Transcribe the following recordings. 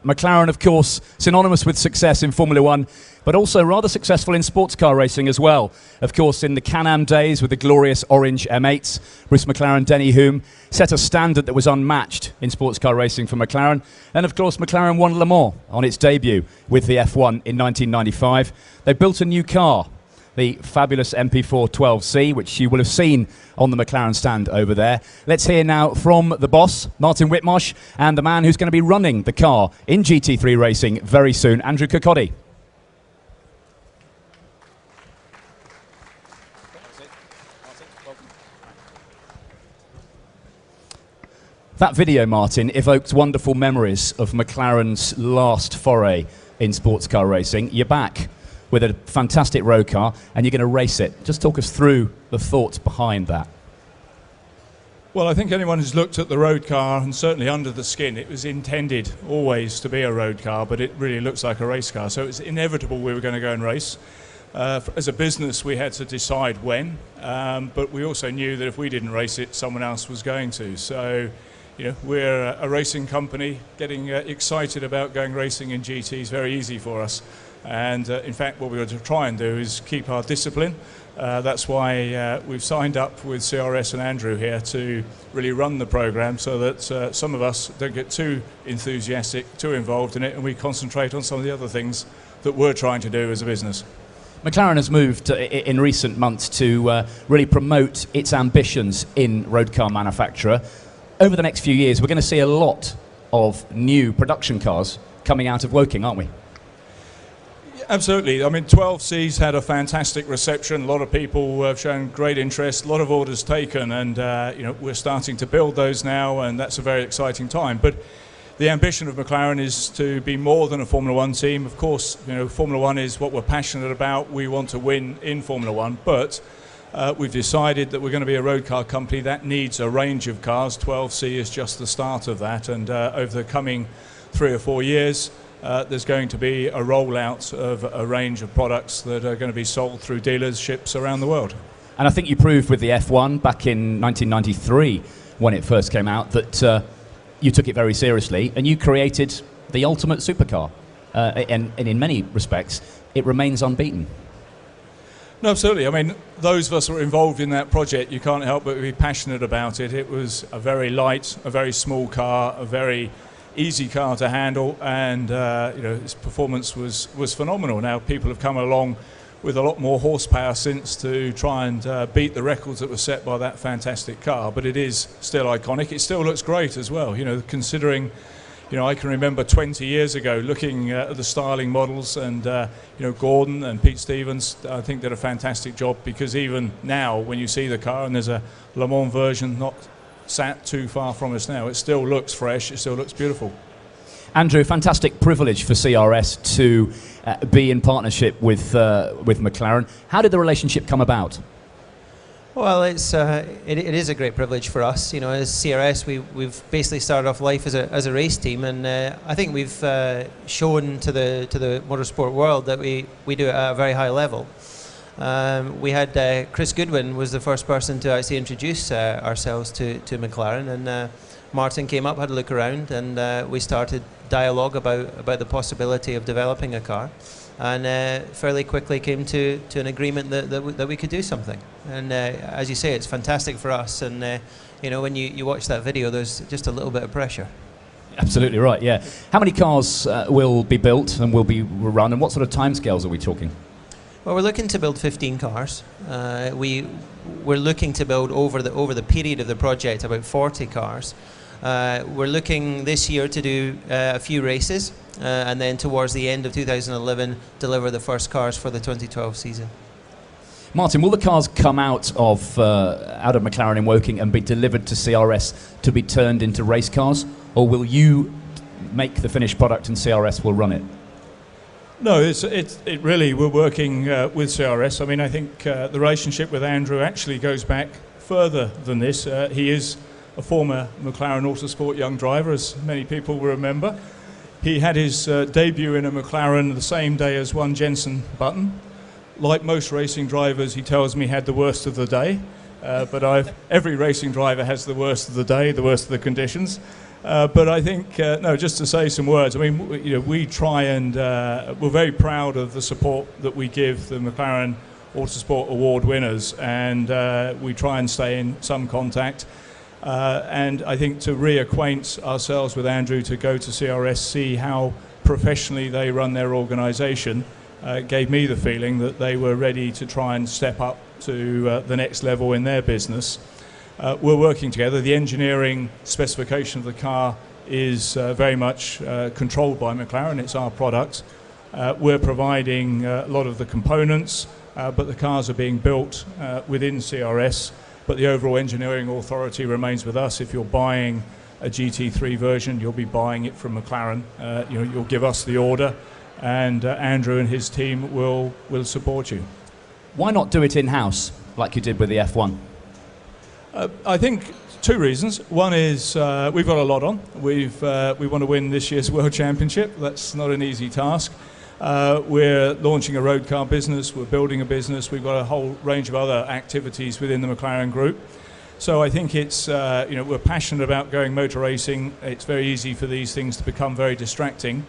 McLaren, of course, synonymous with success in Formula One, but also rather successful in sports car racing as well. Of course, in the Can-Am days with the glorious orange M8s, Bruce McLaren, Denny Hulme set a standard that was unmatched in sports car racing for McLaren. And of course, McLaren won Le Mans on its debut with the F1 in 1995. They built a new car, the fabulous MP4-12C, which you will have seen on the McLaren stand over there. Let's hear now from the boss, Martin Whitmarsh, and the man who's going to be running the car in GT3 racing very soon, Andrew Kirkaldy. That video, Martin, evoked wonderful memories of McLaren's last foray in sports car racing. You're back with a fantastic road car and you're going to race it. Just talk us through the thoughts behind that. Well, I think anyone who's looked at the road car, and certainly under the skin, it was intended always to be a road car, but it really looks like a race car. So it was inevitable we were going to go and race. As a business, we had to decide when, but we also knew that if we didn't race it, someone else was going to. So, you know, we're a racing company. Getting excited about going racing in GT is very easy for us. And in fact, what we're going to try and do is keep our discipline. That's why we've signed up with CRS and Andrew here to really run the program so that some of us don't get too enthusiastic, too involved in it, and we concentrate on some of the other things that we're trying to do as a business. McLaren has moved in recent months to really promote its ambitions in road car manufacturer. Over the next few years, we're going to see a lot of new production cars coming out of Woking, aren't we? Absolutely. I mean, 12C's had a fantastic reception. A lot of people have shown great interest, a lot of orders taken, and you know, we're starting to build those now, and that's a very exciting time. But the ambition of McLaren is to be more than a Formula One team. Of course, you know, Formula One is what we're passionate about. We want to win in Formula One, but we've decided that we're going to be a road car company that needs a range of cars. 12C is just the start of that, and over the coming 3 or 4 years, there's going to be a rollout of a range of products that are going to be sold through dealerships around the world. And I think you proved with the F1 back in 1993 when it first came out that you took it very seriously and you created the ultimate supercar. And in many respects, it remains unbeaten. No, absolutely. I mean, those of us who were involved in that project, you can't help but be passionate about it. It was a very light, a very small car, a very easy car to handle, and you know, its performance was phenomenal. Now people have come along with a lot more horsepower since to try and beat the records that were set by that fantastic car, but it is still iconic. It still looks great as well, you know, considering, you know, I can remember 20 years ago looking at the styling models, and you know, Gordon and Pete Stevens I think did a fantastic job, because even now when you see the car, and there's a Le Mans version not sat too far from us now, it still looks fresh, it still looks beautiful. Andrew, fantastic privilege for CRS to be in partnership with McLaren. How did the relationship come about? Well, it is a great privilege for us. You know, as CRS, we've basically started off life as a race team, and I think we've shown to the motorsport world that we do it at a very high level. We had Chris Goodwin was the first person to actually introduce ourselves to McLaren, and Martin came up, had a look around, and we started dialogue about the possibility of developing a car, and fairly quickly came to an agreement that we could do something. And as you say, it's fantastic for us, and you know, when you watch that video, there's just a little bit of pressure. Absolutely right, yeah. How many cars will be built and will be run, and what sort of timescales are we talking? Well, we're looking to build 15 cars. We're looking to build over the period of the project about 40 cars. We're looking this year to do a few races, and then towards the end of 2011 deliver the first cars for the 2012 season. Martin, will the cars come out of McLaren in Woking and be delivered to CRS to be turned into race cars, or will you make the finished product and CRS will run it? No, it really, we're working with CRS. I mean, I think the relationship with Andrew actually goes back further than this. He is a former McLaren Autosport young driver, as many people will remember. He had his debut in a McLaren the same day as one Jenson Button. Like most racing drivers, he tells me had the worst of the day, but every racing driver has the worst of the day, the worst of the conditions. But I think, no, just to say some words, I mean, we try and we're very proud of the support that we give the McLaren Autosport Award winners, and we try and stay in some contact. And I think to reacquaint ourselves with Andrew, to go to CRS, see how professionally they run their organisation, gave me the feeling that they were ready to try and step up to the next level in their business. We're working together. The engineering specification of the car is very much controlled by McLaren. It's our product. We're providing a lot of the components, but the cars are being built within CRS. But the overall engineering authority remains with us. If you're buying a GT3 version, you'll be buying it from McLaren. You'll give us the order, and Andrew and his team will support you. Why not do it in-house, like you did with the F1? I think two reasons. One is we've got a lot on. We want to win this year's World Championship. That's not an easy task. We're launching a road car business. We're building a business. We've got a whole range of other activities within the McLaren Group. So I think it's we're passionate about going motor racing. It's very easy for these things to become very distracting.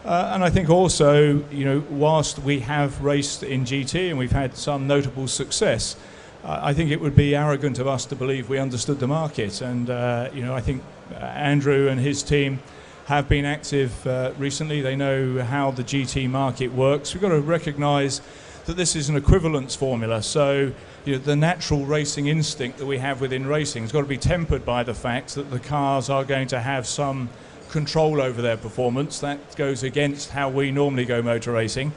And I think also, whilst we have raced in GT and we've had some notable success, I think it would be arrogant of us to believe we understood the market. And, I think Andrew and his team have been active recently. They know how the GT market works. We've got to recognise that this is an equivalence formula. So, the natural racing instinct that we have within racing has got to be tempered by the fact that the cars are going to have some control over their performance. That goes against how we normally go motor racing.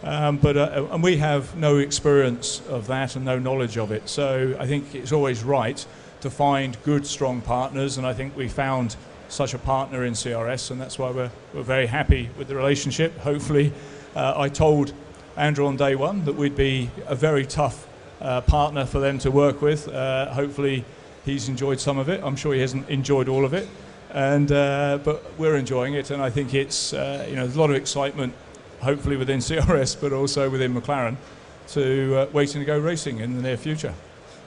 And we have no experience of that and no knowledge of it. So I think it's always right to find good, strong partners, and I think we found such a partner in CRS, and that's why we're very happy with the relationship. Hopefully, I told Andrew on day one that we'd be a very tough partner for them to work with. Hopefully, he's enjoyed some of it. I'm sure he hasn't enjoyed all of it, but we're enjoying it, and I think it's there's a lot of excitement, hopefully within CRS, but also within McLaren, to waiting to go racing in the near future.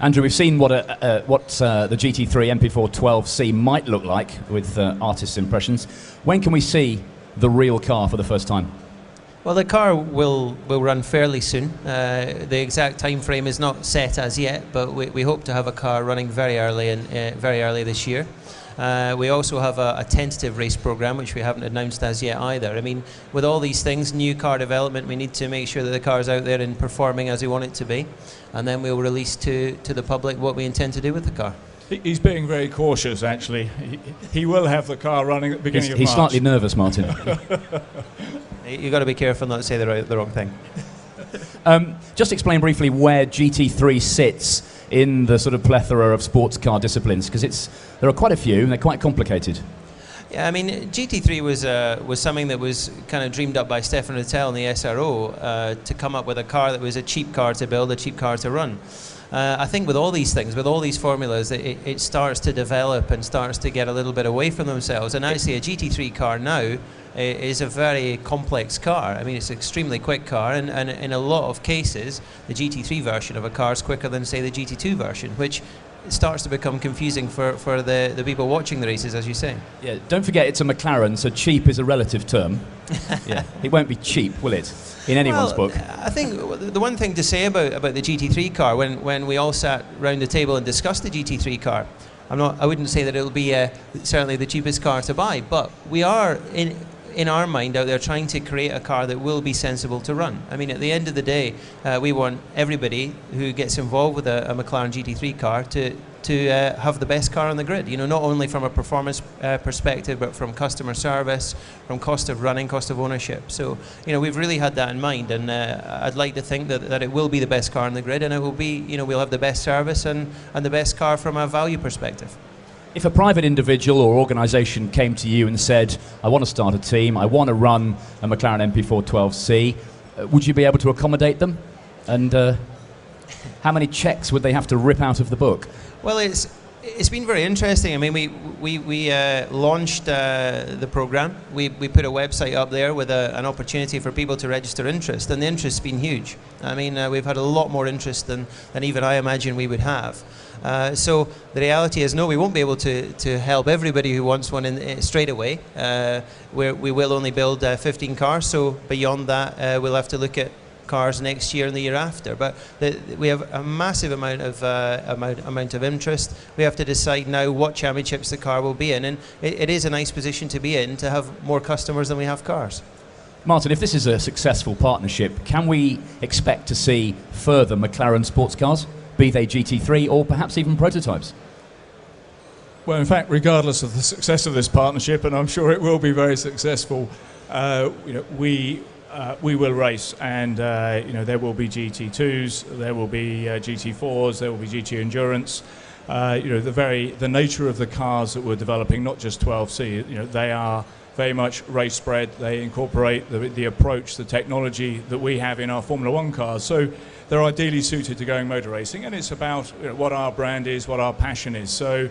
Andrew, we've seen what the GT3 MP4-12C might look like with artists' impressions. When can we see the real car for the first time? Well, the car will run fairly soon. The exact time frame is not set as yet, but we hope to have a car running very early this year. We also have a tentative race program, which we haven't announced as yet either. I mean, with all these things, new car development, we need to make sure that the car is out there and performing as we want it to be, and then we'll release to the public what we intend to do with the car. He's being very cautious, actually. He will have the car running at the beginning of March. He's slightly nervous, Martin. You've got to be careful not to say the wrong thing. Just explain briefly where GT3 sits in the sort of plethora of sports car disciplines, because there are quite a few and they're quite complicated. Yeah, I mean, GT3 was something that was kind of dreamed up by Stefan Rattel and the SRO to come up with a car that was a cheap car to build, a cheap car to run. I think with all these things, with all these formulas, it starts to develop and starts to get a little bit away from themselves. And actually a GT3 car now is a very complex car. I mean, it's an extremely quick car, and in a lot of cases, the GT3 version of a car is quicker than, say, the GT2 version, which starts to become confusing for the people watching the races, as you say. Yeah, don't forget it's a McLaren, so cheap is a relative term. Yeah, it won't be cheap, will it, in anyone's book? I think the one thing to say about the GT3 car, when we all sat round the table and discussed the GT3 car, I wouldn't say that it'll be certainly the cheapest car to buy, but we are in our mind out there trying to create a car that will be sensible to run. I mean, at the end of the day, we want everybody who gets involved with a McLaren GT3 car to have the best car on the grid, not only from a performance perspective, but from customer service, from cost of running, cost of ownership. So, we've really had that in mind, and I'd like to think that it will be the best car on the grid, and it will be, we'll have the best service and the best car from a value perspective. If a private individual or organisation came to you and said, I want to start a team, I want to run a McLaren MP4-12C, would you be able to accommodate them? And how many checks would they have to rip out of the book? Well, It's been very interesting. I mean, we launched the program. We put a website up there with an opportunity for people to register interest, and the interest's been huge. I mean, we've had a lot more interest than even I imagined we would have. So the reality is, no, we won't be able to help everybody who wants one straight away. We will only build 15 cars, so beyond that we'll have to look at cars next year and the year after. But we have a massive amount of interest. We have to decide now what championships the car will be in, and it is a nice position to be in, to have more customers than we have cars. Martin, if this is a successful partnership, can we expect to see further McLaren sports cars, be they GT3 or perhaps even prototypes? Well, in fact, regardless of the success of this partnership, and I'm sure it will be very successful, we will race, and there will be GT2s, there will be GT4s, there will be GT Endurance. The nature of the cars that we're developing, not just 12C, they are very much race bred. They incorporate the approach, the technology that we have in our Formula One cars. So they're ideally suited to going motor racing, and it's about what our brand is, what our passion is. So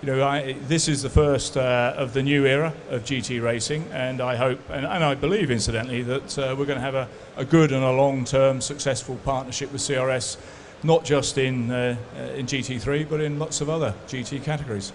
this is the first of the new era of GT racing, and I hope, and I believe, incidentally, that we're going to have a good and a long-term successful partnership with CRS, not just in GT3, but in lots of other GT categories.